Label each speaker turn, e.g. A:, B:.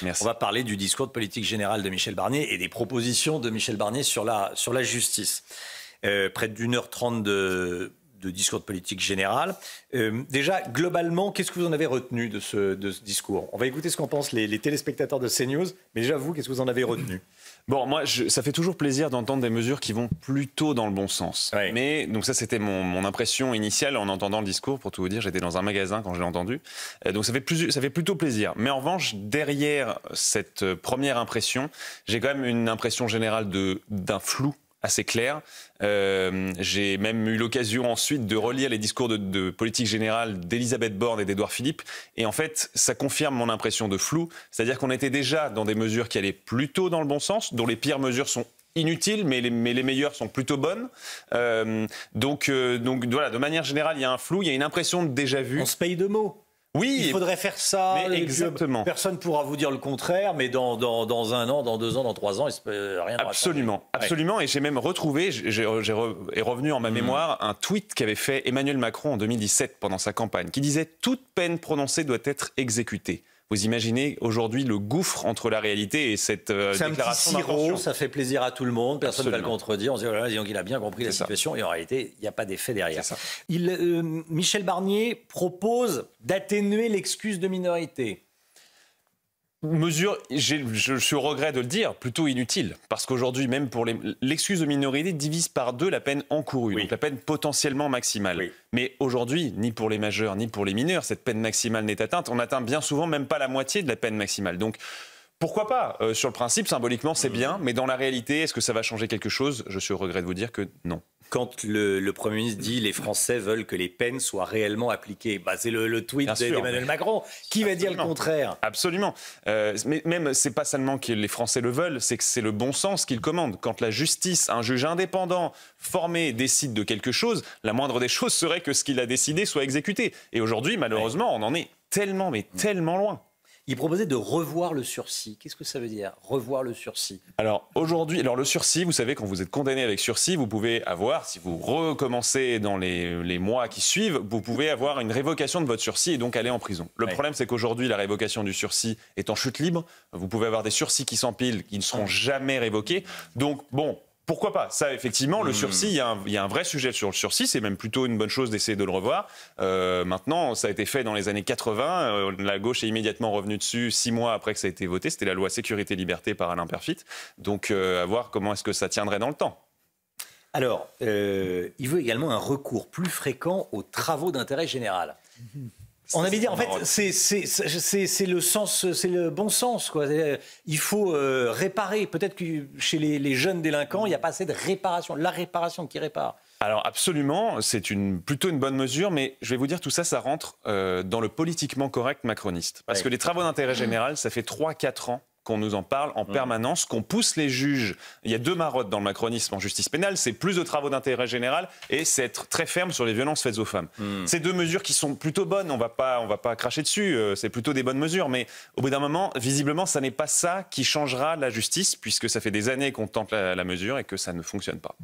A: Merci.
B: On va parler du discours de politique générale de Michel Barnier et des propositions de Michel Barnier sur la justice. Près d'1h30 de discours de politique générale. Déjà, globalement, qu'est-ce que vous en avez retenu de ce discours? On va écouter ce qu'en pensent les téléspectateurs de CNews, mais déjà, vous, qu'est-ce que vous en avez retenu?
A: Bon, moi, ça fait toujours plaisir d'entendre des mesures qui vont plutôt dans le bon sens.
B: Oui.
A: Mais, donc ça, c'était mon impression initiale en entendant le discours. Pour tout vous dire, j'étais dans un magasin quand je l'ai entendu. Donc ça fait plutôt plaisir. Mais en revanche, derrière cette première impression, j'ai quand même une impression générale d'un flou assez clair. J'ai même eu l'occasion ensuite de relire les discours de politique générale d'Elisabeth Borne et d'Édouard Philippe. Et en fait, ça confirme mon impression de flou. C'est-à-dire qu'on était déjà dans des mesures qui allaient plutôt dans le bon sens, dont les pires mesures sont inutiles, mais les meilleures sont plutôt bonnes. Donc voilà, de manière générale, il y a un flou, il y a une impression de déjà-vu.
B: On se paye de mots.
A: Oui,
B: il faudrait faire ça.
A: Mais exactement.
B: Personne ne pourra vous dire le contraire, mais dans 1 an, dans 2 ans, dans 3 ans, il se peut rien.
A: Absolument, absolument. Ouais. Et j'ai même retrouvé, est revenu en ma mémoire, un tweet qu'avait fait Emmanuel Macron en 2017 pendant sa campagne, qui disait « Toute peine prononcée doit être exécutée ». Vous imaginez aujourd'hui le gouffre entre la réalité et cette déclaration d'intention.
B: Ça fait plaisir à tout le monde, personne ne va le contredire. On se dit, oh là là, disons qu'il a bien compris la situation, et en réalité, il n'y a pas d'effet derrière. Michel Barnier propose d'atténuer l'excuse de minorité.
A: Mesure, je suis au regret de le dire, plutôt inutile. Parce qu'aujourd'hui, même pour l'excuse de minorité divise par 2 la peine encourue, donc la peine potentiellement maximale. Oui. Mais aujourd'hui, ni pour les majeurs, ni pour les mineurs, cette peine maximale n'est atteinte. On atteint bien souvent même pas la moitié de la peine maximale. Donc, pourquoi pas sur le principe, symboliquement, c'est bien. Mais dans la réalité, est-ce que ça va changer quelque chose? Je suis au regret de vous dire que non.
B: Quand le Premier ministre dit « les Français veulent que les peines soient réellement appliquées », c'est le tweet d'Emmanuel Macron. Qui va dire le contraire?
A: Absolument. Mais même, c'est pas seulement que les Français le veulent, c'est que c'est le bon sens qu'ils commandent. Quand la justice, un juge indépendant, formé, décide de quelque chose, la moindre des choses serait que ce qu'il a décidé soit exécuté. Et aujourd'hui, malheureusement, on en est tellement, mais tellement loin.
B: Il proposait de revoir le sursis. Qu'est-ce que ça veut dire, revoir le sursis?
A: Alors aujourd'hui, le sursis, vous savez, quand vous êtes condamné avec sursis, vous pouvez avoir, si vous recommencez dans les mois qui suivent, vous pouvez avoir une révocation de votre sursis et donc aller en prison. Le problème, c'est qu'aujourd'hui, la révocation du sursis est en chute libre. Vous pouvez avoir des sursis qui s'empilent, qui ne seront jamais révoqués. Donc bon... Pourquoi pas? Ça, effectivement, le sursis, il y a un vrai sujet sur le sursis. C'est même plutôt une bonne chose d'essayer de le revoir. Maintenant, ça a été fait dans les années 80. La gauche est immédiatement revenue dessus 6 mois après que ça a été voté. C'était la loi Sécurité-Liberté par Alain Peyrefitte. Donc, à voir comment est-ce que ça tiendrait dans le temps.
B: Alors, il veut également un recours plus fréquent aux travaux d'intérêt général. On avait dit, en fait, c'est le sens, c'est le bon sens, quoi. Il faut réparer. Peut-être que chez les jeunes délinquants, il n'y a pas assez de réparation. La réparation qui répare.
A: Alors absolument, c'est plutôt une bonne mesure, mais je vais vous dire, tout ça, ça rentre dans le politiquement correct macroniste. Parce que les travaux d'intérêt général, ça fait 3-4 ans qu'on nous en parle en permanence, qu'on pousse les juges. Il y a 2 marottes dans le macronisme en justice pénale, c'est plus de travaux d'intérêt général et c'est être très ferme sur les violences faites aux femmes. C'est 2 mesures qui sont plutôt bonnes, on va pas cracher dessus, c'est plutôt des bonnes mesures, mais au bout d'un moment, visiblement, ça n'est pas ça qui changera la justice, puisque ça fait des années qu'on tente la mesure et que ça ne fonctionne pas.